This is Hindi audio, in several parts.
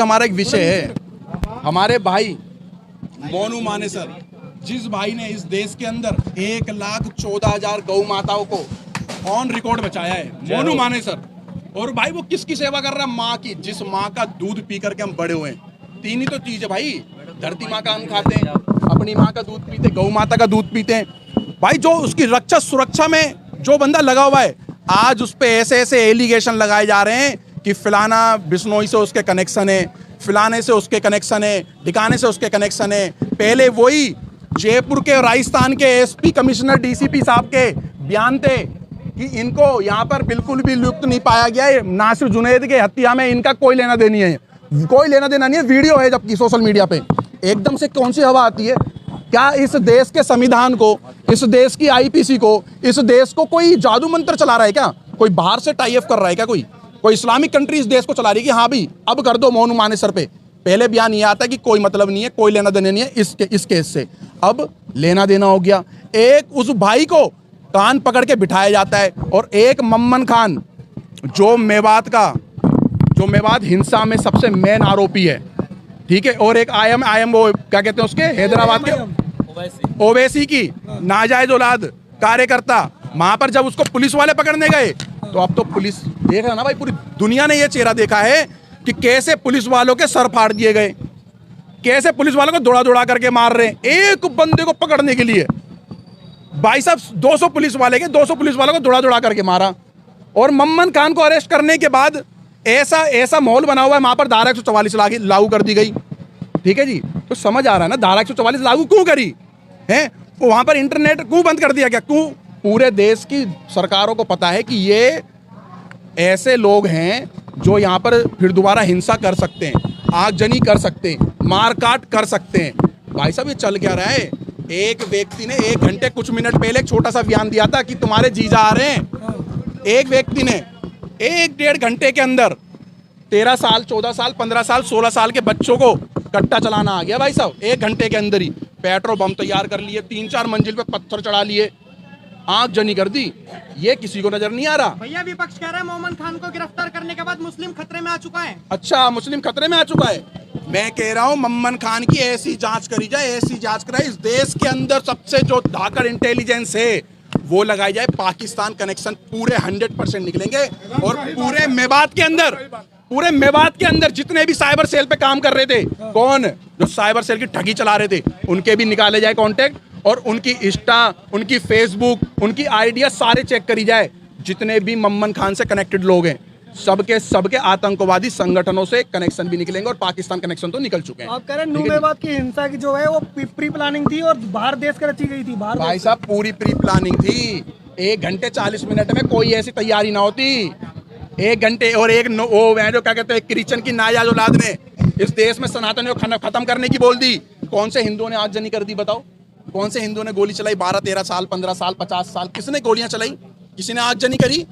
हमारा एक विषय है, हमारे भाई मोनू मानेसर, जिस भाई ने इस देश के अंदर 1,14,000 गौ माताओं को ऑन रिकॉर्ड बचाया है, मोनू मानेसर। और भाई वो किसकी सेवा कर रहा है? माँ की, जिस माँ का दूध पी करके हम बड़े हुए हैं। तीन ही तो चीज है भाई, धरती माँ का अन्न खाते हैं, अपनी माँ का दूध पीते, गौ माता का दूध पीते हैं। भाई जो उसकी रक्षा सुरक्षा में जो बंदा लगा हुआ है, आज उस पे ऐसे ऐसे एलिगेशन लगाए जा रहे हैं कि फलाना बिश्नोई से उसके कनेक्शन है, फलाने से उसके कनेक्शन है, ठिकाने से उसके कनेक्शन है। पहले वही जयपुर के राजस्थान के एसपी कमिश्नर डीसीपी साहब के बयान थे कि इनको यहाँ पर बिल्कुल भी लुप्त नहीं पाया गया है। नासिर जुनैद के हत्या में इनका कोई लेना देनी है, कोई लेना देना नहीं है। वीडियो है जबकि सोशल मीडिया पे। एकदम से कौन सी हवा आती है? क्या इस देश के संविधान को, इस देश की आईपीसी को, इस देश को कोई जादू मंत्र चला रहा है क्या? कोई बाहर से टाई अप कर रहा है क्या? कोई इस्लामिक कंट्री इस देश को चला रही है कि हाँ भाई अब कर दो मोनू मानेसर पे। पहले बयान ये आता कि कोई मतलब नहीं है, कोई लेना देना नहीं है इस केस से। अब लेना देना हो गया। एक उस भाई को कान पकड़ के बिठाया जाता है और एक मम्मन खान जो मेवात हिंसा में सबसे मेन आरोपी है, ठीक है, और एक आईएम वो क्या कहते हैं उसके, हैदराबाद के ओवैसी की नाजायज औलाद कार्यकर्ता, वहां पर जब उसको पुलिस वाले पकड़ने गए तो अब तो पुलिस देख रहा ना भाई, पूरी दुनिया ने ये चेहरा देखा है कि कैसे पुलिस वालों के सर फाड़ दिए गए, कैसे पुलिस वालों को दौड़ा दौड़ा करके मार रहे हैं। एक बंदे को पकड़ने के लिए भाई साहब 200 पुलिस वालों को दौड़ा दौड़ा करके मारा। और मम्मन खान को अरेस्ट करने के बाद ऐसा माहौल बना हुआ है, वहां पर धारा 144 लागू कर दी गई। ठीक है जी, तो समझ आ रहा है ना धारा 144 लागू क्यों करी है? वहां पर इंटरनेट क्यों बंद कर दिया? क्या क्यों? पूरे देश की सरकारों को पता है कि ये ऐसे लोग हैं जो यहाँ पर फिर दोबारा हिंसा कर सकते हैं, आगजनी कर सकते हैं, मारकाट कर सकते हैं। भाई साहब ये चल क्या रहा है? एक व्यक्ति ने 1 घंटे कुछ मिनट पहले एक छोटा सा बयान दिया था कि तुम्हारे जीजा आ रहे हैं। एक व्यक्ति ने 1-1.5 घंटे के अंदर 13 साल, 14 साल, 15 साल, 16 साल के बच्चों को कट्टा चलाना आ गया भाई साहब। 1 घंटे के अंदर ही पेट्रोल बम तैयार कर लिए, 3-4 मंजिल पे पत्थर चढ़ा लिए, आगजनी कर दी। ये किसी को नजर नहीं आ रहा। भैया विपक्ष कह रहा है मोमन खान को गिरफ्तार करने के बाद मुस्लिम खतरे में आ चुका है। अच्छा, मुस्लिम खतरे में आ चुका है। मैं कह रहा हूँ मम्मन खान की ऐसी जांच करी जाए, ऐसी जांच कराए, इस देश के अंदर सबसे जो धाकड़ इंटेलिजेंस है वो लगाई जाए। पाकिस्तान कनेक्शन पूरे 100% निकलेंगे। और पूरे मेवात के अंदर जितने भी साइबर सेल पे काम कर रहे थे, कौन जो साइबर सेल की ठगी चला रहे थे, उनके भी निकाले जाए कॉन्टेक्ट, और उनकी इंस्टा, उनकी फेसबुक, उनकी आइडिया सारे चेक करी जाए। जितने भी मम्मन खान से कनेक्टेड लोग हैं, सबके आतंकवादी संगठनों से कनेक्शन भी निकलेंगे। और पाकिस्तान कनेक्शन तो निकल चुके हैं। आप कह रहे हैं न्यू मेवात की हिंसा की जो है वो प्री प्लानिंग थी और बाहर देश कर रची गई थी। बाहर भाई साहब पूरी प्री प्लानिंग थी। 1 घंटे 40 मिनट में कोई ऐसी तैयारी ना होती। 1 घंटे और वो जो क्या कहते हैं क्रिश्चियन की नाजायज औलाद ने इस देश में सनातन को खत्म करने की बोल दी। कौन से हिंदुओं ने आगजनी कर दी बताओ? कौन से हिंदुओं ने गोली चलाई? 12-13 साल, 15 साल, 50 साल, किसने गोलियां चलाई? किसी ने आगजनी करी?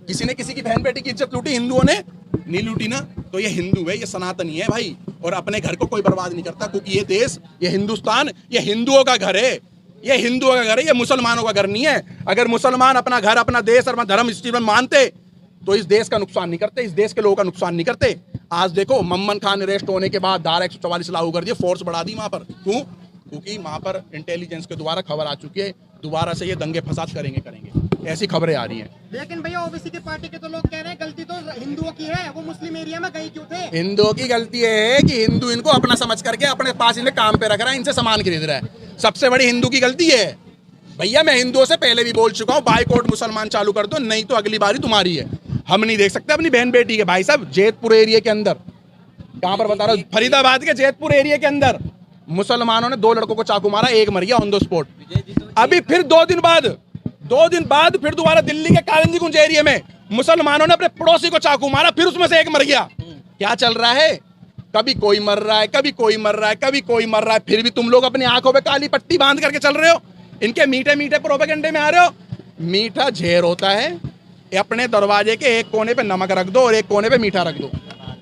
किसी ने किसी की बहन बेटी की इज्जत लूटी? हिंदुओं ने नहीं लूटी ना। तो ये हिंदू है, ये सनातनी है भाई, और अपने घर को कोई बर्बाद नहीं करता, क्योंकि ये देश, ये हिंदुस्तान, ये हिंदुओं का घर है। ये हिंदुओं का घर है, ये मुसलमानों का घर नहीं है। अगर मुसलमान अपना घर, अपना देश और अपना धर्म इस चीज में मानते तो इस देश का नुकसान नहीं करते, इस देश के लोगों का नुकसान नहीं करते। आज देखो मम्मन खान अरेस्ट होने के बाद धारा 144 लागू कर दिए, फोर्स बढ़ा दी वहां पर। क्यों? क्योंकि वहां पर इंटेलिजेंस के द्वारा खबर आ चुकी है, दोबारा से ये दंगे फसाद करेंगे, ऐसी खबरें आ रही हैं। लेकिन भैया ओबीसी की पार्टी के तो लोग कह रहे हैं गलती तो हिंदुओं की है, वो मुस्लिम एरिया में गई क्यों थे? हिंदुओं की गलती है कि हिंदू इनको अपना समझ करके अपने पास इन्हें काम पे रख रहा है, इनसे सामान खरीद रहा है। सबसे बड़ी हिंदू की गलती है। भैया मैं हिंदुओं से पहले भी बोल चुका हूँ, बाइकआउट मुसलमान चालू कर दो, नहीं तो अगली बारी तुम्हारी है। हम नहीं देख सकते अपनी बहन बेटी के। भाई साहब जैतपुर एरिया के अंदर, कहाँ पर बता रहा हूँ, फरीदाबाद के जैतपुर एरिया के अंदर मुसलमानों ने 2 लड़कों को चाकू मारा, एक मर गया ऑन द स्पॉट। अभी फिर 2 दिन बाद फिर दोबारा दिल्ली के कालिंदीगुंज एरिया में मुसलमानों ने अपने पड़ोसी को चाकू मारा, फिर उसमें से एक मर गया। क्या चल रहा है? कभी कोई मर रहा है, कभी कोई मर रहा है, कभी कोई मर रहा है, फिर भी तुम लोग अपनी आंखों पे काली पट्टी बांध करके चल रहे हो। इनके मीठे मीठे प्रोपेगेंडे में आ रहे हो। मीठा झेर होता है, अपने दरवाजे के एक कोने पे नमक रख दो और एक कोने पे मीठा रख दो।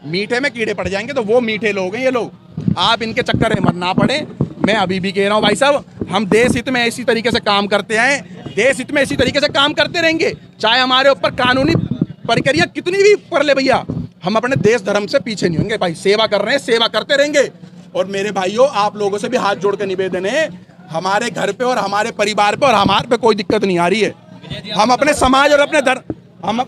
मीठे में कीड़े पड़ जाएंगे तो वो मीठे लोग हैं ये लोग। आप इनके चक्कर में मरना पड़े। मैं अभी भी कह रहा हूँ भाई साहब, हम देश हित में इसी तरीके से काम करते आए, देश हित में इसी तरीके से काम करते रहेंगे, चाहे हमारे ऊपर कानूनी प्रक्रिया कितनी भी कर ले भैया, हम अपने देश धर्म से पीछे नहीं होंगे भाई। सेवा कर रहे हैं, सेवा करते रहेंगे। और मेरे भाइयों, आप लोगों से भी हाथ जोड़ के निवेदन है, हमारे घर पे और हमारे परिवार पे और हमारे पे कोई दिक्कत नहीं आ रही है। हम अपने समाज और अपने धर्म, हम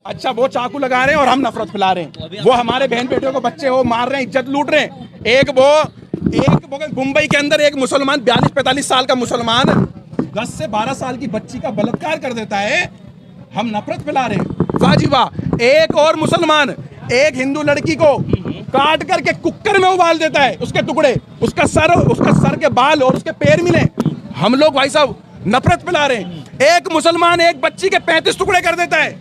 अच्छा वो चाकू लगा रहे हैं और हम नफरत फैला रहे हैं। वो हमारे बहन बेटियों को, बच्चे हो मार रहे हैं, इज्जत लूट रहे हैं। एक वो मुंबई के अंदर एक मुसलमान 42-45 साल का मुसलमान 10 से 12 साल की बच्ची का बलात्कार कर देता है, हम नफरत फैला रहे हैं। वाह जी वाह। एक और मुसलमान एक हिंदू लड़की को काट करके कुकर में उबाल देता है, उसके टुकड़े, उसका सर के बाल और उसके पैर मिले, हम लोग भाई साहब नफरत फैला रहे हैं। एक मुसलमान एक बच्ची के 35 टुकड़े कर देता है,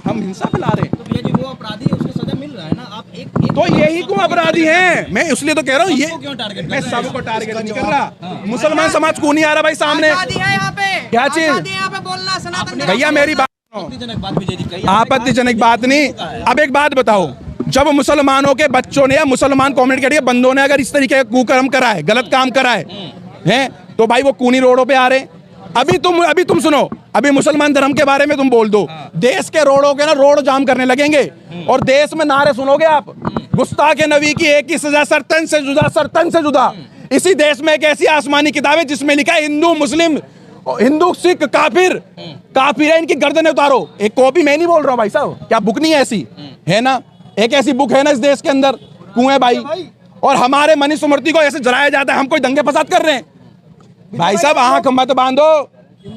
हम हिंसा फैला रहे हैं। तो भैया जी वो अपराधी है, उसको सजा मिल रहा है ना। आप एक तो यही क्यों अपराधी हैं? मैं इसलिए तो कह रहा हूँ, ये क्यों टारगेट मैं सबको टारगेट नहीं कर रहा। मुसलमान समाज को नहीं आ रहा भाई सामने। आजादी है यहाँ पे, क्या चीज? आजादी है यहाँ पे बोलना, सनातन भैया मेरी बात, आपत्तिजनक बात विजय जी कही। आपत्तिजनक बात नहीं। अब एक बात बताओ, जब मुसलमानों के बच्चों ने या मुसलमान कम्युनिटी के बंदों ने अगर इस तरीके का कुकर्म करा है, गलत काम करा है, तो भाई वो कूनी रोडों पे आ रहे हैं। अभी तुम सुनो, अभी मुसलमान धर्म के बारे में तुम बोल दो, देश के रोडों के ना रोड जाम करने लगेंगे और देश में नारे सुनोगे आप, गुस्ताखे नबी की एक ही सजा, सरतन से जुदा, सरतन से जुदा। इसी देश में एक ऐसी आसमानी किताब है जिसमें लिखा है हिंदू मुस्लिम, हिंदू सिख काफिर, काफिर है, इनकी गर्दनें उतारो। एक कॉपी मैं नहीं बोल रहा हूँ भाई साहब, क्या बुक नहीं है ऐसी, है ना? एक ऐसी बुक है ना इस देश के अंदर, कुएं भाई। और हमारे मनीष मूर्ति को ऐसे जलाया जाता है, हम कोई दंगे फसाद कर रहे हैं भाई साहब। आंख मत बांधो,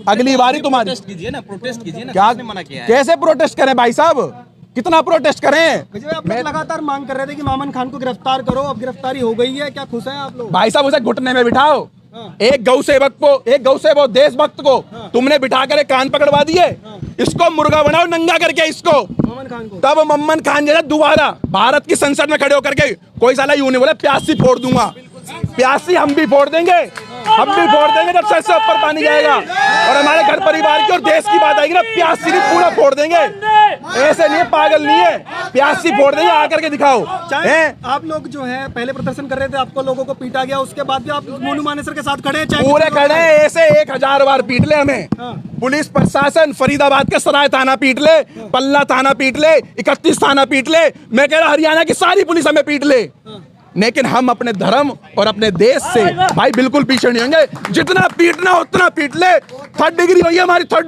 अगली बारी तुम्हारी प्रोटेस्ट कीजिए ना, प्रोटेस्ट कीजिए ना। क्या किसने मना किया है? कैसे प्रोटेस्ट करें भाई साहब, कितना प्रोटेस्ट करें? आप लोग लगातार मांग कर रहे थे कि मामन खान को गिरफ्तार करो, अब गिरफ्तारी हो गई है, क्या खुश हैं आप लोग? भाई साहब उसे घुटने में बिठाओ। एक गौ सेवक को, एक गौ सेवक देशभक्त को तुमने बिठा कर कान पकड़वा दिए, इसको मुर्गा बनाओ नंगा करके इसको, मामन खान को। तब मम्मन खान जैसा दोबारा भारत की संसद में खड़े होकर के कोई साला यूं नहीं बोले प्यासी फोड़ दूंगा। प्यासी हम भी फोड़ देंगे, हम भी फोड़ देंगे जब सर से ऊपर पानी जाएगा। और हमारे घर परिवार की और देश की बात आएगी ना, प्यासी भी पूरा फोड़ देंगे। ऐसे नहीं है, पागल नहीं है, प्यासी फोड़ देंगे, आकर के दिखाओ। आप लोग जो है पहले प्रदर्शन कर रहे थे, आपको लोगों को पीटा गया, उसके बाद भी आप मोनू मानेसर के साथ खड़े हैं, पूरे खड़े हैं। ऐसे 1000 बार पीट ले हमें पुलिस प्रशासन, फरीदाबाद के सराय थाना पीट ले, पल्ला थाना पीट ले, 31 थाना पीट ले, मैं कह रहा हरियाणा की सारी पुलिस हमें पीट ले, लेकिन हम अपने धर्म और अपने देश से भाई बिल्कुल पीछे नहीं होंगे। जितना पीटना उतना पीट ले। 3rd डिग्री हुई है हमारी, 3rd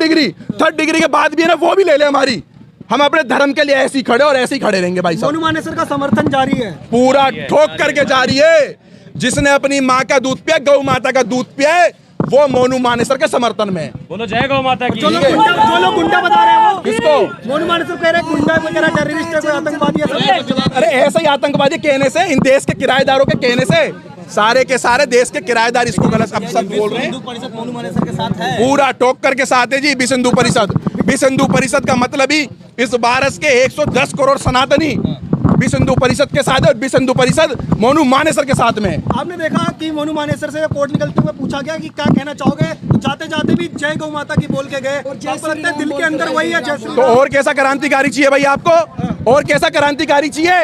डिग्री के बाद भी है ना, वो भी ले ले हमारी। हम अपने धर्म के लिए ऐसे ही खड़े और ऐसे ही खड़े रहेंगे भाई साहब। मोनू मानेसर का समर्थन जारी है, पूरा ठोक करके जारी है। जिसने अपनी माँ का दूध पिया, गौ माता का दूध पिया है, वो मोनू मानेसर के समर्थन में। बोलो जय गौ माता की। जो लोग गुंडा बता रहे हैं वो किसको? मोनू मानेसर कह रहे हैं गुंडा वगैरह, टेररिस्ट है, कोई आतंकवादी है। अरे ऐसे ही आतंकवादी कहने से, इन देश के किराएदारों के कहने से, सारे के सारे देश के किराएदार इसको गलत अब सब बोल रहे हैं। हिंदू परिषद मोनू मानेसर के साथ है, पूरा टोक करके साथ है जी। विश्व हिंदू परिषद, विश्व हिंदू परिषद का मतलब ही इस भारत के 110 करोड़ सनातनी विश्व हिंदू परिषद के साथ है, और विश्व हिंदू परिषद मोनू मानेसर के साथ में है। आपने देखा कि मोनू मानेसर से कोर्ट निकलते हुए पूछा गया कि क्या कहना चाहोगे, तो जाते जाते भी जय गौ माता की बोल के गए। आपको लगता है दिल के अंदर वही है जय श्री तो राम? और कैसा क्रांतिकारी चाहिए भाई आपको? और कैसा क्रांतिकारी चाहिए?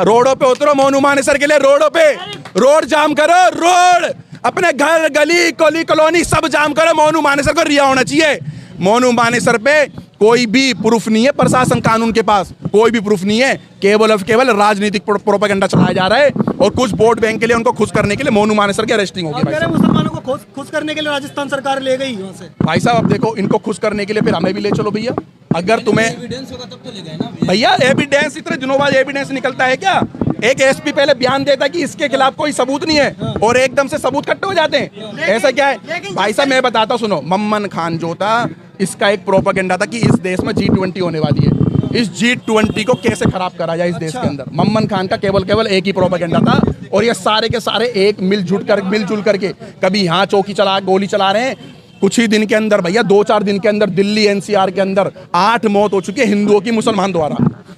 रोडों पे उतरो मोनू मानेसर के लिए, रोडों पे रोड जाम करो, रोड अपने घर गली कोली कॉलोनी सब जाम करो। मोनू मानेसर को रिहा होना चाहिए। मोनू मानेसर पे कोई भी प्रूफ नहीं है, प्रशासन कानून के पास कोई भी प्रूफ नहीं है, केवल और केवल राजनीतिक प्रोपेगेंडा चलाया जा रहा है। और कुछ वोट बैंक के लिए, उनको खुश करने के लिए मोनू मानेसर की अरेस्टिंग होगी। कह रहे हैं मुसलमानों को खुश करने के लिए राजस्थान सरकार ले गई वहाँ से। भाई साहब अब देखो, इनको खुश करने के लिए फिर हमें भी ले चलो भैया। अगर तुम्हें एविडेंस होगा तब तो ले गए ना भैया, एविडेंस इतने दिनों बाद एविडेंस निकलता है क्या? एक एसपी पहले बयान देता है कि इसके खिलाफ कोई सबूत नहीं है, और एकदम से सबूत इकट्ठे हो जाते हैं। ऐसा क्या है भाई साहब? मैं बताता, सुनो। मम्मन खान जो था, इसका एक प्रोपेगेंडा था कि इस देश में G20 होने वाली है, इस G20 को कैसे खराब करा जाए इस देश के अंदर। मम्मन खान का केवल एक ही प्रोपेगेंडा था, और ये सारे के सारे एक मिलजुल करके कभी यहाँ चौकी गोली चला रहे हैं। कुछ ही दिन के अंदर भैया, 2-4 दिन के अंदर दिल्ली NCR के अंदर 8 मौत हो चुकी है हिंदुओं की, मुसलमान द्वारा।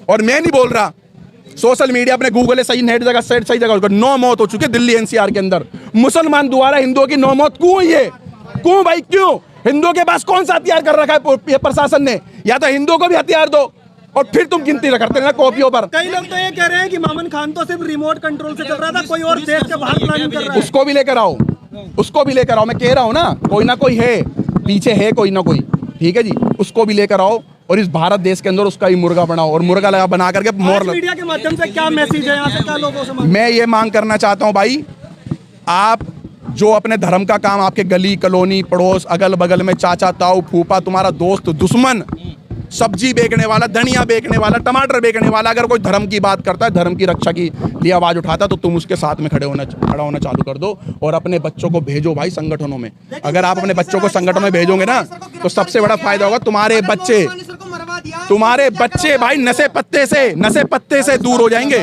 और मैं नहीं बोल रहा, सोशल मीडिया अपने गूगल है, सही नेट जगह सही जगह 9 मौत हो चुकी है दिल्ली NCR के अंदर मुसलमान द्वारा। हिंदुओं की 9 मौत क्यों हुई है? क्यों भाई, क्यों? हिंदुओं के पास कौन सा हथियार कर रखा है प्रशासन ने? या तो हिंदुओं को भी हथियार दो, और फिर तुम गिनती करते हैं ना कॉपियों पर। कई लोग तो ये कह रहे हैं कि मामन खान तो सिर्फ रिमोट कंट्रोल से चल रहा था, कोई और देश के बाहर प्लानिंग कर रहा है। उसको भी लेकर आओ, उसको भी लेकर आओ। मैं कह रहा हूँ ना, कोई ना कोई है पीछे, है कोई ना कोई, ठीक है जी, उसको भी लेकर आओ। और इस भारत देश के अंदर उसका ही मुर्गा बनाओ और मुर्गा लगा बना करके मोर मीडिया के माध्यम से क्या मैसेज है यहाँ से, क्या लोगों से मैं ये मांग करना चाहता हूं भाई, आप जो अपने धर्म का काम, आपके गली कॉलोनी पड़ोस अगल बगल में चाचा ताऊ फूफा तुम्हारा दोस्त दुश्मन, सब्जी बेचने वाला, धनिया बेचने वाला, टमाटर बेचने वाला, अगर कोई धर्म की बात करता है, धर्म की रक्षा की लिए आवाज उठाता है, तो तुम उसके साथ में खड़ा होना चालू कर दो और अपने बच्चों को भेजो भाई संगठनों में। अगर आप अपने बच्चों को संगठनों में भेजोगे ना तो सबसे बड़ा फायदा होगा, तुम्हारे बच्चे भाई नशे पत्ते से दूर हो जाएंगे।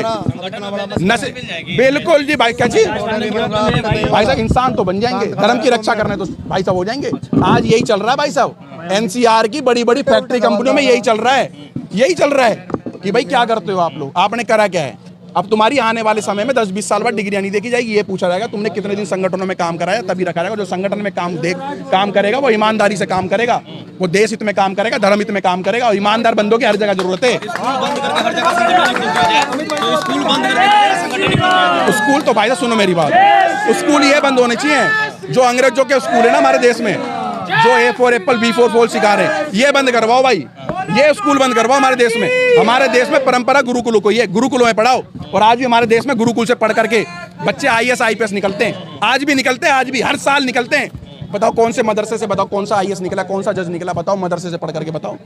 नशे बिल्कुल जी भाई, क्या चीज भाई साहब, इंसान तो बन जाएंगे, धर्म की रक्षा करने तो भाई साहब हो जाएंगे। आज यही चल रहा है भाई साहब, एनसीआर की बड़ी बड़ी फैक्ट्री कंपनियों में यही चल रहा है कि भाई क्या करते हो आप लोग, आपने करा क्या है। अब तुम्हारी आने वाले समय में 10-20 साल बाद डिग्रियां नहीं देखी जाएगी, ये पूछा जाएगा तुमने कितने दिन संगठनों में काम कराया, तभी रखा जाएगा। जो संगठन में काम करेगा वो ईमानदारी से काम करेगा, वो देश हित में काम करेगा, धर्म हित में काम करेगा, और ईमानदार बंदों की हर जगह जरूरत है। स्कूल तो भाई साहब सुनो मेरी बात, स्कूल ये बंद होने चाहिए जो अंग्रेजों के स्कूल है ना हमारे देश में, जो A for Apple B for ball सिखा रहे हैं, ये बंद करवाओ भाई, ये स्कूल बंद करवाओ हमारे देश में। हमारे देश में परंपरा गुरुकुलों को, ये गुरुकुलों में पढ़ाओ, और आज भी हमारे देश में गुरुकुल से पढ़ करके बच्चे IAS IPS निकलते हैं, आज भी निकलते हैं, आज भी हर साल निकलते हैं। बताओ कौन से मदरसे से, बताओ कौन सा IAS निकला, कौन सा जज निकला, बताओ मदरसे से पढ़ करके बताओ।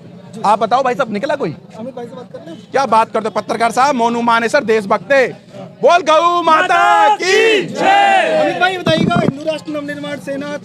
आप बताओ भाई साहब, निकला कोई? क्या बात करते पत्रकार साहब, मोनू मानेसर देशभक्त है, बोल गौ माता की जय। अमित भाई बताइएगा, हिंदू राष्ट्र नवनिर्माण सेना